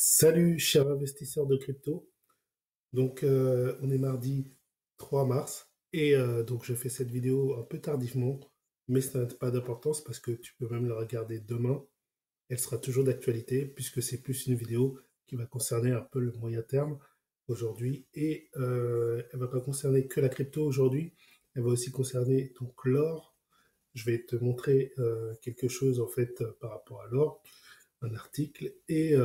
Salut, chers investisseurs de crypto. Donc, on est mardi 3 mars et donc je fais cette vidéo un peu tardivement, mais ça n'a pas d'importance parce que tu peux même la regarder demain. Elle sera toujours d'actualité puisque c'est plus une vidéo qui va concerner un peu le moyen terme aujourd'hui et elle va pas concerner que la crypto aujourd'hui. Elle va aussi concerner donc l'or. Je vais te montrer quelque chose en fait par rapport à l'or, un article et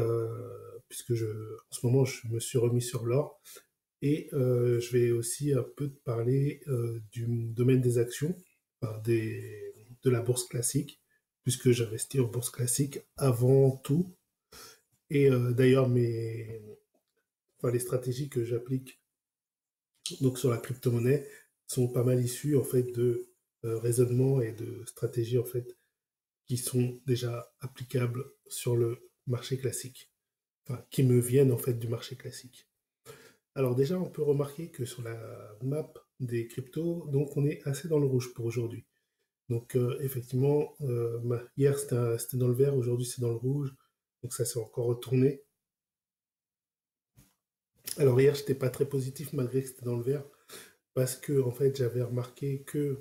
puisque en ce moment je me suis remis sur l'or et je vais aussi un peu te parler du domaine des actions, enfin, de la bourse classique, puisque j'investis en bourse classique avant tout. Et d'ailleurs enfin, les stratégies que j'applique donc sur la crypto-monnaie sont pas mal issues en fait de raisonnements et de stratégies en fait qui sont déjà applicables sur le marché classique, enfin qui me viennent en fait du marché classique. Alors déjà, on peut remarquer que sur la map des cryptos, donc on est assez dans le rouge pour aujourd'hui. Donc effectivement, hier c'était dans le vert, aujourd'hui c'est dans le rouge, donc ça s'est encore retourné. Alors hier, j'étais pas très positif malgré que c'était dans le vert, parce que en fait j'avais remarqué que,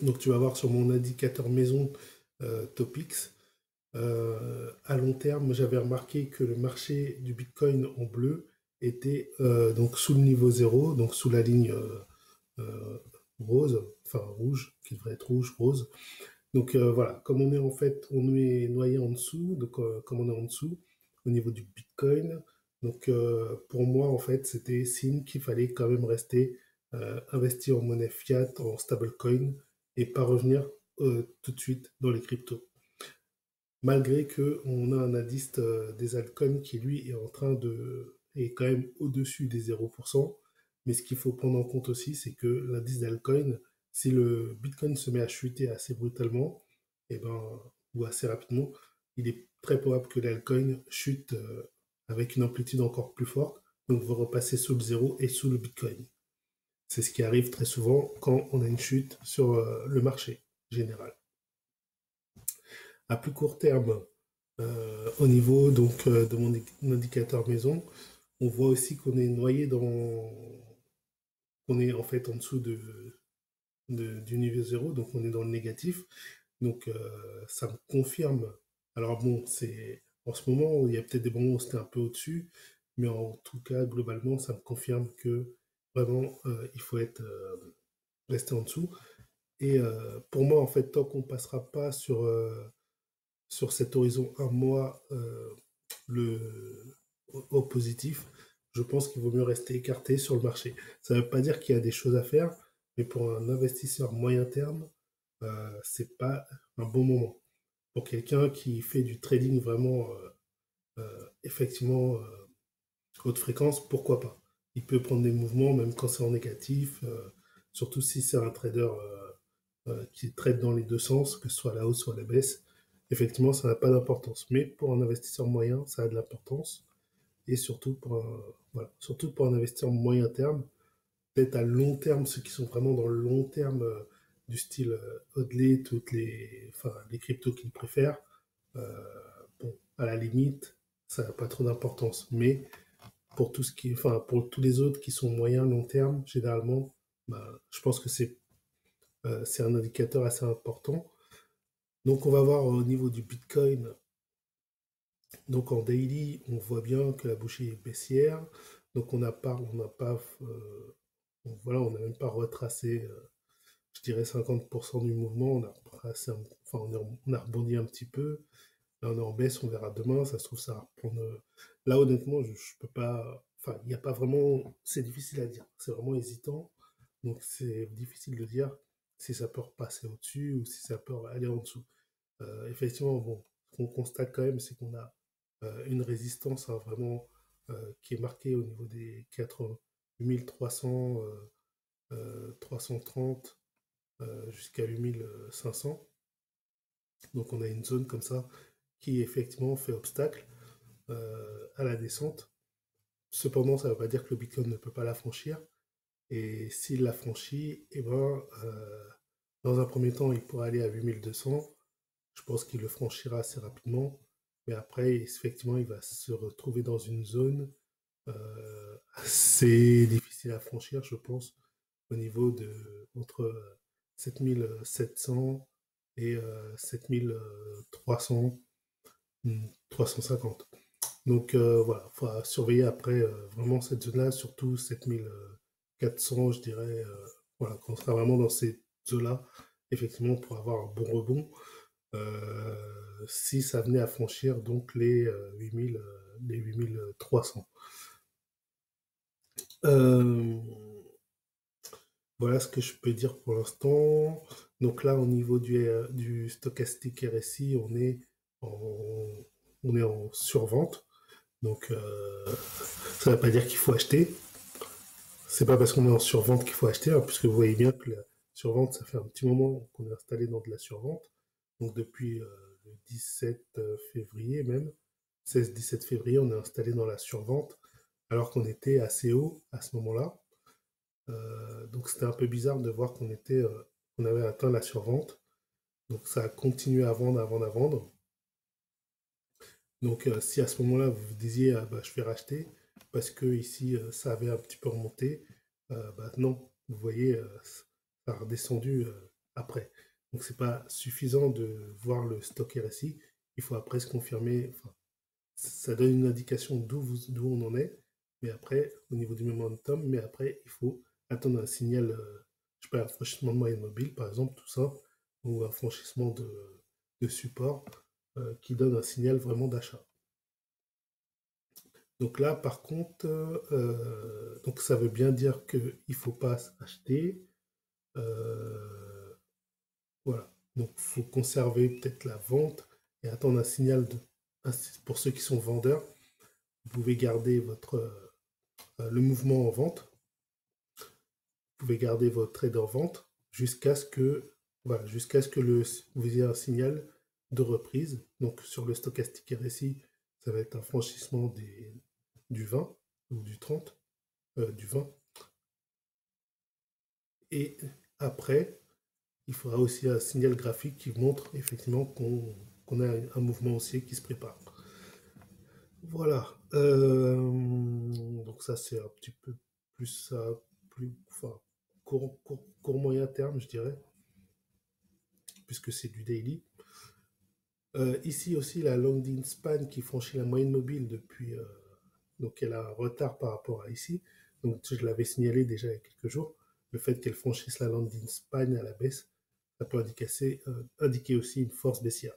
donc tu vas voir sur mon indicateur maison Topix, à long terme, j'avais remarqué que le marché du Bitcoin en bleu était donc sous le niveau zéro, donc sous la ligne euh, rose, enfin rouge, qui devrait être rouge, rose. Donc voilà, comme on est en fait, on est noyé en dessous, donc comme on est en dessous au niveau du Bitcoin, donc pour moi en fait c'était signe qu'il fallait quand même rester investi en monnaie fiat, en stablecoin et pas revenir tout de suite dans les cryptos. Malgré que on a un indice des altcoins qui lui est quand même au-dessus des 0%. Mais ce qu'il faut prendre en compte aussi, c'est que l'indice d'altcoin, si le Bitcoin se met à chuter assez brutalement, et ben, ou assez rapidement, il est très probable que l'altcoin chute avec une amplitude encore plus forte, donc va repasser sous le zéro et sous le Bitcoin. C'est ce qui arrive très souvent quand on a une chute sur le marché général. À plus court terme, au niveau donc de mon indicateur maison, on voit aussi qu'on est noyé qu'on est en fait en dessous du niveau zéro, donc on est dans le négatif. Donc ça me confirme. Alors bon, c'est en ce moment, il y a peut-être des moments où c'était un peu au-dessus, mais en tout cas, globalement, ça me confirme que vraiment, il faut être resté en dessous. Et pour moi, en fait, tant qu'on passera pas sur cet horizon un mois au positif, je pense qu'il vaut mieux rester écarté sur le marché. Ça ne veut pas dire qu'il y a des choses à faire, mais pour un investisseur moyen terme, c'est pas un bon moment. Pour quelqu'un qui fait du trading vraiment effectivement haute fréquence, pourquoi pas? Il peut prendre des mouvements même quand c'est en négatif, surtout si c'est un trader qui trade dans les deux sens, que ce soit à la hausse soit à la baisse. Effectivement, ça n'a pas d'importance. Mais pour un investisseur moyen, ça a de l'importance. Et surtout voilà, surtout pour un investisseur moyen terme, peut-être à long terme, ceux qui sont vraiment dans le long terme, du style hodler, enfin, les cryptos qu'ils préfèrent, euh, bon, à la limite, ça n'a pas trop d'importance. Mais pour tout ce qui, enfin, pour tous les autres qui sont moyens, long terme, généralement, bah, je pense que c'est un indicateur assez important. Donc, on va voir au niveau du Bitcoin. Donc, en daily, on voit bien que la bougie est baissière. Donc, on n'a pas, voilà, on n'a même pas retracé, je dirais 50% du mouvement. On a retracé, enfin, on a rebondi un petit peu. Là, on est en baisse, on verra demain. Ça se trouve, ça va reprendre. Là, honnêtement, je peux pas. Enfin, il n'y a pas vraiment. C'est difficile à dire. C'est vraiment hésitant. Donc, c'est difficile de dire si ça peut repasser au-dessus ou si ça peut aller en dessous. Effectivement, bon, ce qu'on constate quand même, c'est qu'on a une résistance hein, vraiment qui est marquée au niveau des 8300, 330 jusqu'à 8500. Donc on a une zone comme ça qui effectivement fait obstacle à la descente. Cependant, ça ne veut pas dire que le Bitcoin ne peut pas la franchir. Et s'il la franchit, eh ben, dans un premier temps, il pourra aller à 8200. Je pense qu'il le franchira assez rapidement. mais après, effectivement, il va se retrouver dans une zone assez difficile à franchir, je pense, au niveau de entre 7700 et 7300, 350. Donc voilà, il faudra surveiller après vraiment cette zone-là, surtout 7400, je dirais. Voilà, quand on sera vraiment dans ces eaux-là, effectivement, pour avoir un bon rebond. Si ça venait à franchir donc les 8300. Euh, voilà ce que je peux dire pour l'instant. Donc là, au niveau du stochastique RSI, en, on est en survente. Donc ça ne veut pas dire qu'il faut acheter. C'est pas parce qu'on est en survente qu'il faut acheter, hein, puisque vous voyez bien que la survente, ça fait un petit moment qu'on est installé dans de la survente. Donc depuis le 17 février même, 16-17 février, on est installé dans la survente, alors qu'on était assez haut à ce moment-là. Donc c'était un peu bizarre de voir qu'on avait atteint la survente. Donc ça a continué à vendre, à vendre, à vendre. Donc si à ce moment-là vous vous disiez ah, bah, je vais racheter parce que ici ça avait un petit peu remonté, bah, non, vous voyez ça a redescendu après. Donc c'est pas suffisant de voir le stock RSI, il faut après se confirmer. Enfin, ça donne une indication d'où on en est, mais après au niveau du momentum, mais après il faut attendre un signal, je sais pas, un franchissement de moyenne mobile par exemple, tout ça, ou un franchissement de support qui donne un signal vraiment d'achat. Donc là, par contre, donc ça veut bien dire qu'il ne faut pas acheter. Euh, voilà. Donc il faut conserver peut-être la vente et attendre un signal pour ceux qui sont vendeurs. Vous pouvez garder le mouvement en vente. Vous pouvez garder votre trade en vente jusqu'à ce que voilà, jusqu'à ce que vous ayez un signal de reprise. Donc sur le stochastique RSI, ça va être un franchissement du 20 ou du 30, du 20. Et après, il faudra aussi un signal graphique qui montre effectivement qu'on a un mouvement haussier qui se prépare. Voilà. Donc ça, c'est un petit peu plus ça, enfin, court moyen terme, je dirais, puisque c'est du daily. Ici aussi, la London Span qui franchit la moyenne mobile depuis, donc elle a un retard par rapport à ici. Donc je l'avais signalé déjà il y a quelques jours. Le fait qu'elle franchisse la London Span à la baisse, ça peut indiquer aussi une force baissière.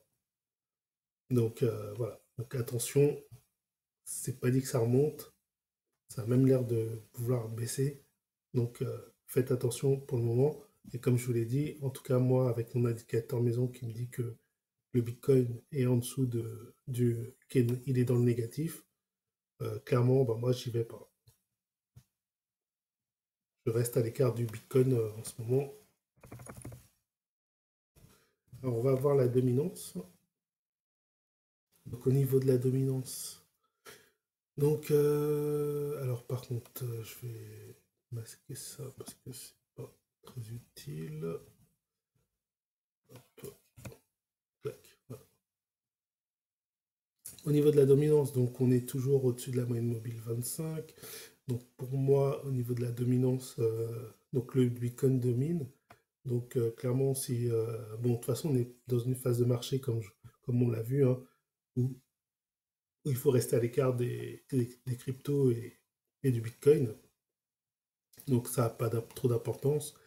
Donc voilà. Donc attention, c'est pas dit que ça remonte. Ça a même l'air de vouloir baisser. Donc faites attention pour le moment. Et comme je vous l'ai dit, en tout cas moi avec mon indicateur maison qui me dit que le Bitcoin est en dessous il est dans le négatif, clairement, bah, moi j'y vais pas. Je reste à l'écart du Bitcoin en ce moment. Alors on va voir la dominance. Donc au niveau de la dominance, donc alors par contre, je vais masquer ça parce que c'est pas très utile. Hop, clac, voilà. Au niveau de la dominance, donc on est toujours au-dessus de la moyenne mobile 25. Donc pour moi, au niveau de la dominance, donc le Bitcoin domine. Donc clairement, si bon, de toute façon, on est dans une phase de marché comme on l'a vu, hein, où, où il faut rester à l'écart des cryptos et du Bitcoin. Donc ça n'a pas trop d'importance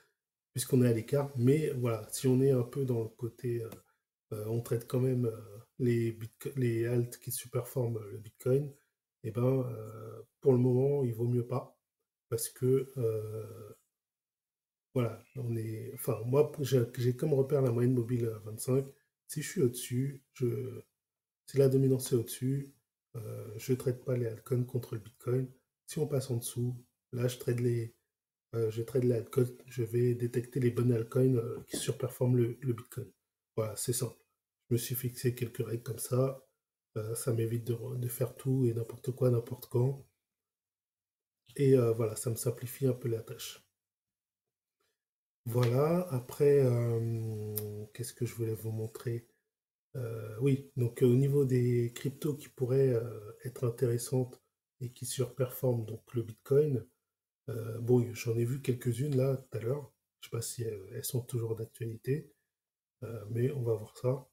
puisqu'on est à l'écart. Mais voilà, si on est un peu dans le côté, on traite quand même les alts qui surperforment le Bitcoin, et ben pour le moment, il vaut mieux pas parce que voilà, enfin moi j'ai comme repère la moyenne mobile à 25. Si je suis au-dessus, si la dominance est au-dessus, je ne trade pas les altcoins contre le Bitcoin. Si on passe en dessous, là je trade les altcoins, je vais détecter les bonnes altcoins qui surperforment le Bitcoin. Voilà, c'est simple. Je me suis fixé quelques règles comme ça. Ça m'évite de faire tout et n'importe quoi, n'importe quand. Et voilà, ça me simplifie un peu la tâche. Voilà, après, qu'est-ce que je voulais vous montrer? Oui, donc au niveau des cryptos qui pourraient être intéressantes et qui surperforment donc le Bitcoin, bon, j'en ai vu quelques-unes là tout à l'heure. Je sais pas si elles sont toujours d'actualité, mais on va voir ça.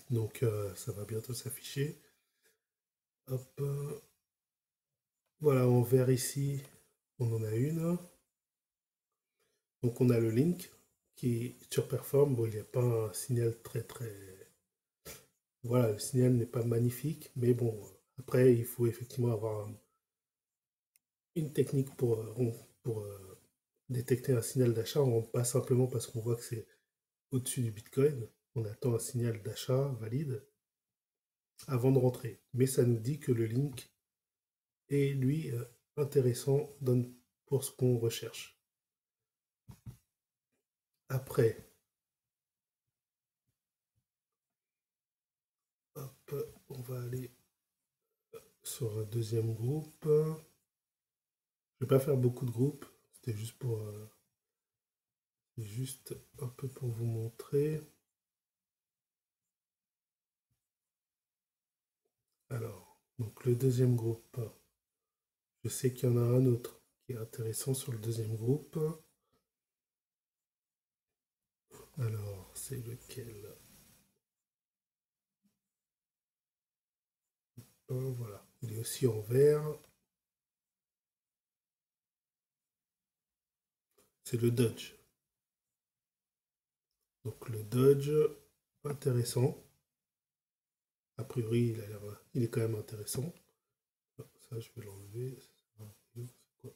Donc ça va bientôt s'afficher. Hop, voilà, en vert ici, on en a une. Donc on a le link qui surperforme. Bon, il n'y a pas un signal très très. Voilà, le signal n'est pas magnifique, mais bon, après il faut effectivement avoir une technique pour détecter un signal d'achat. On rentre pas simplement parce qu'on voit que c'est au-dessus du Bitcoin. On attend un signal d'achat valide avant de rentrer. Mais ça nous dit que le link est lui intéressant pour ce qu'on recherche. Après, hop, on va aller sur un deuxième groupe. Je vais pas faire beaucoup de groupes, c'était juste un peu pour vous montrer. Alors, donc le deuxième groupe, je sais qu'il y en a un autre qui est intéressant sur le deuxième groupe. Alors, c'est lequel? Voilà, il est aussi en vert. C'est le Dodge. Donc le Dodge, intéressant. A priori, il est quand même intéressant. Ça, je vais l'enlever. C'est quoi?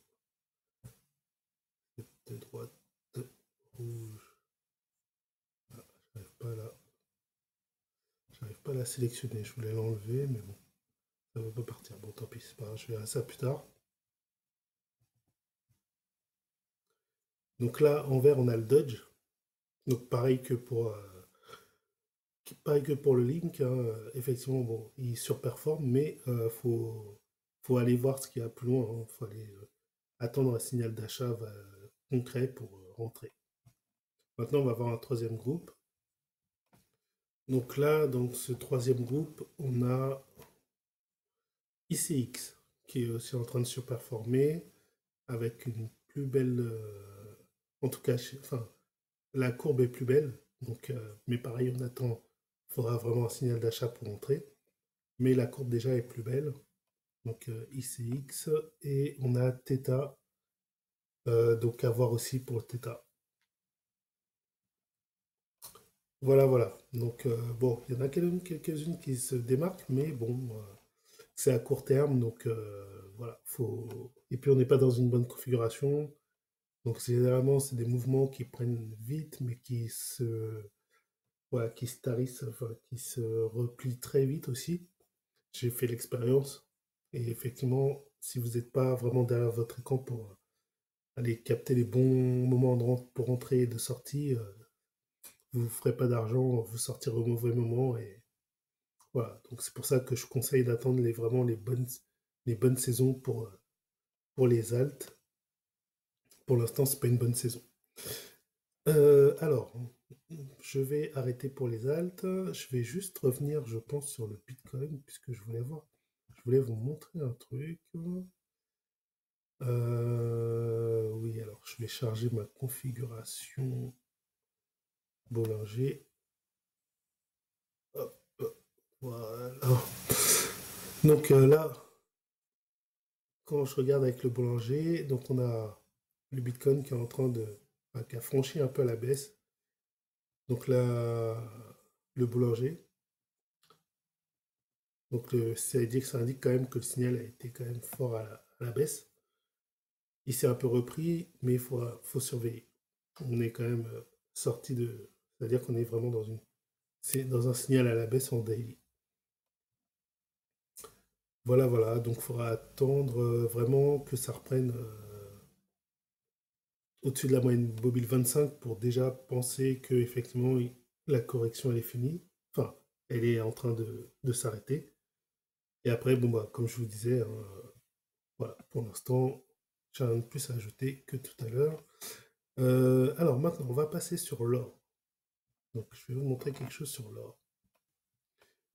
De droite, rouge. J'arrive pas là. J'arrive pas à la sélectionner. Je voulais l'enlever, mais bon, ça va pas partir. Bon, tant pis, c'est pas grave. Je verrai ça plus tard. Donc là, en vert, on a le Dodge. Donc pareil que pour le Link, hein, effectivement, bon, il surperforme, mais faut aller voir ce qu'il y a plus loin. Il faut aller attendre un signal d'achat concret pour rentrer. Maintenant, on va voir un troisième groupe. Donc là, dans ce troisième groupe, on a ICX qui est aussi en train de surperformer avec une plus belle, en tout cas, enfin, la courbe est plus belle. Donc, mais pareil, on attend, il faudra vraiment un signal d'achat pour entrer. Mais la courbe déjà est plus belle. Donc ICX et on a Theta, donc à voir aussi pour Theta. Voilà, voilà. Donc bon, il y en a quand même quelques-unes qui se démarquent, mais bon, c'est à court terme, donc voilà, faut. Et puis on n'est pas dans une bonne configuration, donc généralement c'est des mouvements qui prennent vite, mais voilà, qui se tarissent, enfin, qui se replient très vite aussi. J'ai fait l'expérience, et effectivement, si vous n'êtes pas vraiment derrière votre écran pour aller capter les bons moments pour rentrer et de sortie, vous ne ferez pas d'argent, vous sortirez au mauvais moment, et voilà. Donc c'est pour ça que je conseille d'attendre vraiment les bonnes saisons pour les altes. Pour l'instant, c'est pas une bonne saison. Alors, je vais arrêter pour les altes. Je vais juste revenir, je pense, sur le Bitcoin, puisque je voulais vous montrer un truc. Oui, alors je vais charger ma configuration Bollinger. Hop, voilà. Donc là, quand je regarde avec le Bollinger, donc on a le Bitcoin qui est en train enfin, qui a franchi un peu à la baisse. Donc là, le Bollinger. Donc ça indique quand même que le signal a été quand même fort à la baisse. Il s'est un peu repris, mais faut surveiller. On est quand même sorti de. C'est-à-dire qu'on est vraiment c'est dans un signal à la baisse en daily. Voilà, voilà. Donc il faudra attendre vraiment que ça reprenne au-dessus de la moyenne mobile 25 pour déjà penser que effectivement la correction elle est finie. Enfin, elle est en train de s'arrêter. Et après, bon bah comme je vous disais, hein, voilà, pour l'instant, j'ai rien de plus à ajouter que tout à l'heure. Alors maintenant, on va passer sur l'or. Donc, je vais vous montrer quelque chose sur l'or.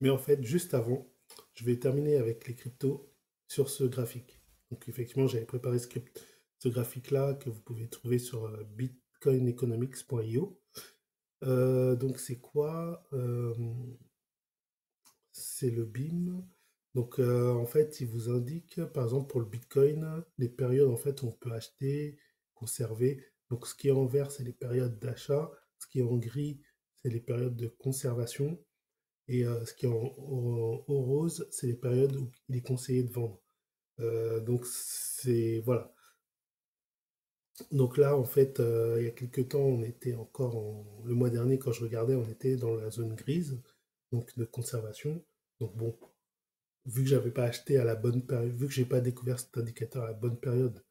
Mais en fait, juste avant, je vais terminer avec les cryptos sur ce graphique. Donc, effectivement, j'avais préparé ce graphique-là que vous pouvez trouver sur bitcoineconomics.io. Donc, c'est quoi? C'est le BIM. Donc, en fait, il vous indique, par exemple, pour le Bitcoin, les périodes en fait où on peut acheter, conserver. Donc, ce qui est en vert, c'est les périodes d'achat. Ce qui est en gris, c'est les périodes de conservation. Et ce qui est en rose, c'est les périodes où il est conseillé de vendre. Donc, c'est voilà. Donc là, en fait, il y a quelques temps, on était encore le mois dernier, quand je regardais, on était dans la zone grise, donc de conservation. Donc bon, vu que j'avais pas acheté à la bonne période, vu que j'ai pas découvert cet indicateur à la bonne période,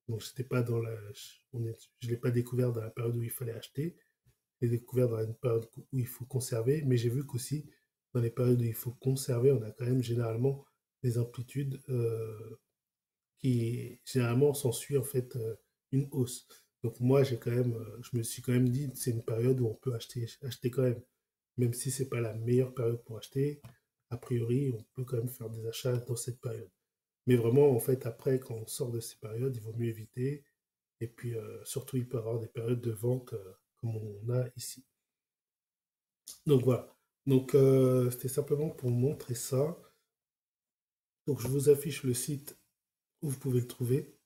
donc j'étais pas dans la, je l'ai pas découvert dans la période où il fallait acheter, je l'ai découvert dans une période où il faut conserver, mais j'ai vu qu'aussi dans les périodes où il faut conserver, on a quand même généralement des amplitudes qui généralement s'ensuit en fait une hausse. Donc moi j'ai quand même, je me suis quand même dit c'est une période où on peut acheter quand même si c'est pas la meilleure période pour acheter. A priori, on peut quand même faire des achats dans cette période. Mais vraiment, en fait, après, quand on sort de ces périodes, il vaut mieux éviter. Et puis, surtout, il peut y avoir des périodes de vente comme on a ici. Donc voilà. Donc, c'était simplement pour vous montrer ça. Donc, je vous affiche le site où vous pouvez le trouver.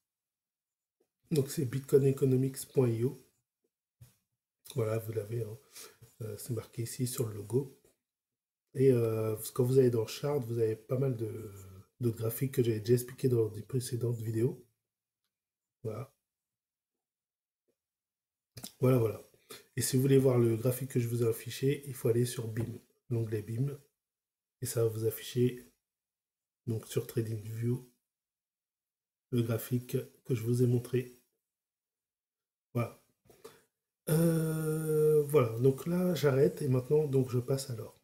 Donc, c'est bitcoineconomics.io. Voilà, vous l'avez, hein. C'est marqué ici sur le logo. Et quand vous allez dans Chart, vous avez pas mal d'autres graphiques que j'avais déjà expliqué dans des précédentes vidéos. Voilà. Voilà, voilà. Et si vous voulez voir le graphique que je vous ai affiché, il faut aller sur BIM, l'onglet BIM, et ça va vous afficher, donc sur TradingView, le graphique que je vous ai montré. Voilà. Voilà, donc là j'arrête et maintenant donc je passe à l'or.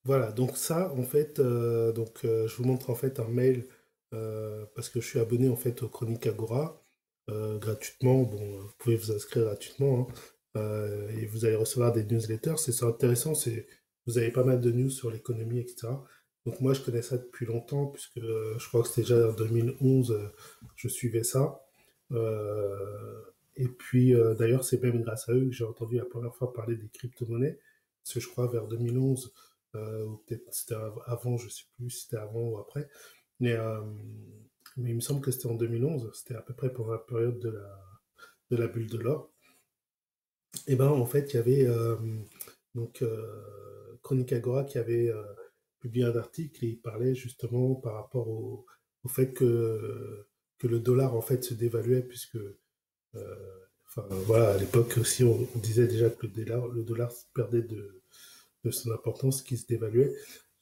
Voilà, donc ça en fait, je vous montre en fait un mail parce que je suis abonné en fait au Chronique Agora gratuitement. Bon, vous pouvez vous inscrire gratuitement hein, et vous allez recevoir des newsletters. C'est intéressant, vous avez pas mal de news sur l'économie, etc. Donc moi je connais ça depuis longtemps puisque je crois que c'était déjà en 2011, je suivais ça. Et puis d'ailleurs c'est même grâce à eux que j'ai entendu la première fois parler des crypto-monnaies parce que je crois vers 2011 ou peut-être c'était avant, je sais plus si c'était avant ou après. Mais, euh, mais il me semble que c'était en 2011, c'était à peu près pour la période de la bulle de l'or. Et ben en fait, il y avait Chronique Agora qui avait publié un article et il parlait justement par rapport au fait que le dollar en fait se dévaluait puisque enfin voilà à l'époque aussi on disait déjà que le dollar perdait de son importance qui se dévaluait.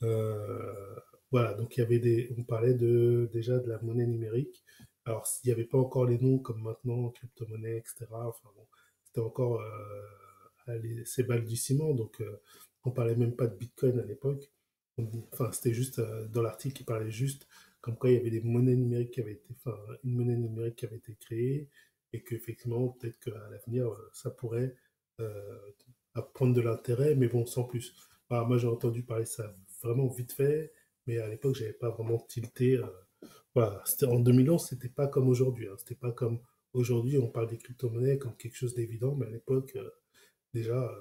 Euh, voilà, donc il y avait on parlait déjà de la monnaie numérique. Alors, il n'y avait pas encore les noms comme maintenant, crypto-monnaie, etc. Enfin bon, c'était encore ces balbutiements, donc on parlait même pas de Bitcoin à l'époque. Enfin, c'était juste dans l'article, il parlait juste comme quoi il y avait des monnaies numériques qui avaient été, enfin, une monnaie numérique qui avait été créée et qu'effectivement, peut-être qu'à l'avenir, ça pourrait euh, prendre de l'intérêt, mais bon, sans plus. Voilà, moi, j'ai entendu parler de ça vraiment vite fait, mais à l'époque, j'avais pas vraiment tilté. Voilà, c'était en 2011, c'était pas comme aujourd'hui. Hein. C'était pas comme aujourd'hui, on parle des crypto-monnaies comme quelque chose d'évident, mais à l'époque, déjà,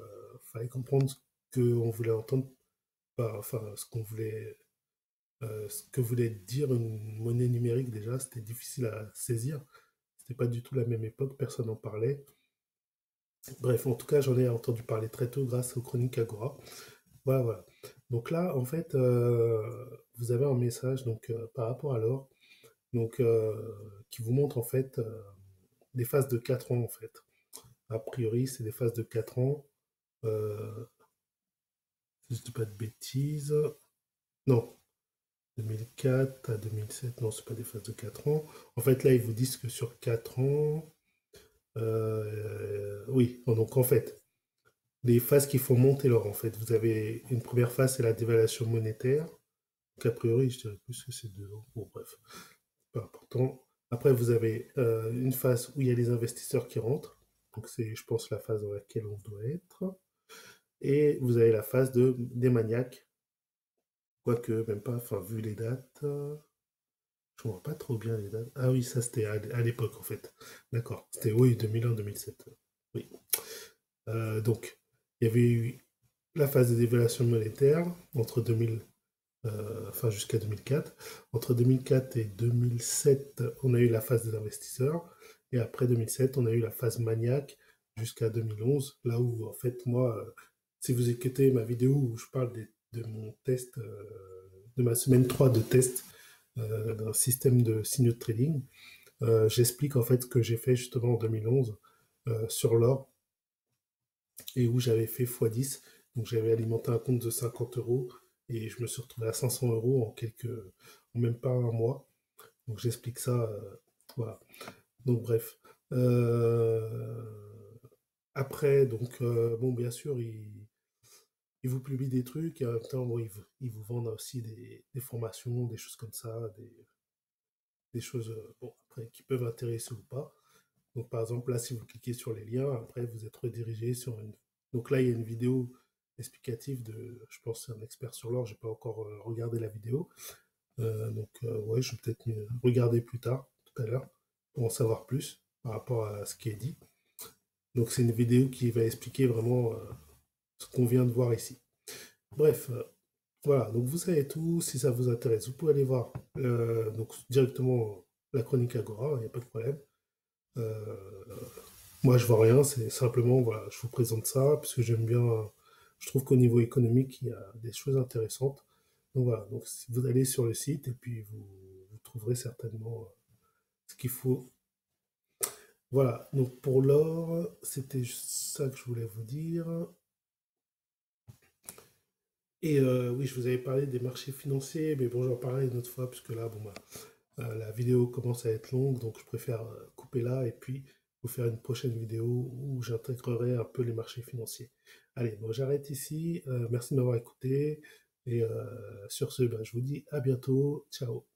fallait comprendre ce qu'on voulait entendre, enfin, ce que voulait dire une monnaie numérique. Déjà, c'était difficile à saisir. C'était pas du tout la même époque, personne n'en parlait. Bref, en tout cas, j'en ai entendu parler très tôt grâce aux chroniques Agora. Voilà, voilà. Donc là, en fait, vous avez un message donc par rapport à l'or, donc qui vous montre en fait des phases de 4 ans en fait. A priori, c'est des phases de 4 ans. Euh, si je dis pas de bêtises. Non, 2004 à 2007, non, c'est pas des phases de 4 ans. En fait, là, ils vous disent que sur 4 ans, oui, donc en fait, les phases qui font monter l'or, en fait, vous avez une première phase, c'est la dévaluation monétaire. Donc, a priori, je dirais plus que c'est 2 ans. Bon, bref, pas important. Après, vous avez une phase où il y a les investisseurs qui rentrent. Donc c'est, je pense, la phase dans laquelle on doit être. Et vous avez la phase des maniaques, quoique même pas, enfin vu les dates, je vois pas trop bien les dates. Ah oui, ça c'était à l'époque en fait. D'accord, c'était oui 2001-2007. Oui. Donc il y avait eu la phase de dévaluation monétaire entre 2000, enfin jusqu'à 2004. Entre 2004 et 2007, on a eu la phase des investisseurs. Et après 2007, on a eu la phase maniaque jusqu'à 2011, là où en fait moi, si vous écoutez ma vidéo où je parle de mon test, de ma semaine 3 de test d'un système de signaux de trading, j'explique en fait ce que j'ai fait justement en 2011 sur l'or et où j'avais fait x10. Donc j'avais alimenté un compte de 50 euros et je me suis retrouvé à 500 euros en même pas un mois. Donc j'explique ça, voilà. Donc bref. Après, donc bon, bien sûr, ils vous publient des trucs et en même temps, bon, ils vous vendent aussi des formations, des choses comme ça, des choses, bon, après, qui peuvent intéresser ou pas. Donc, par exemple, là, si vous cliquez sur les liens, après, vous êtes redirigé sur une... Donc là, il y a une vidéo explicative de, je pense, c'est un expert sur l'or, j'ai pas encore regardé la vidéo. Ouais, je vais peut-être regarder plus tard, tout à l'heure, pour en savoir plus par rapport à ce qui est dit. Donc c'est une vidéo qui va expliquer vraiment ce qu'on vient de voir ici. Bref, voilà, donc vous savez tout, si ça vous intéresse, vous pouvez aller voir donc directement la chronique Agora, il n'y a pas de problème. Euh, Moi je vois rien, c'est simplement, voilà, je vous présente ça, parce que j'aime bien, je trouve qu'au niveau économique, il y a des choses intéressantes. Donc voilà, donc si vous allez sur le site et puis vous trouverez certainement ce qu'il faut. Voilà, donc pour l'or, c'était ça que je voulais vous dire. Et oui, je vous avais parlé des marchés financiers, mais bon, j'en parlerai une autre fois, puisque là, bon, bah, la vidéo commence à être longue, donc je préfère couper là et puis vous faire une prochaine vidéo où j'intégrerai un peu les marchés financiers. Allez, bon, j'arrête ici. Merci de m'avoir écouté. Et sur ce, bah, je vous dis à bientôt. Ciao.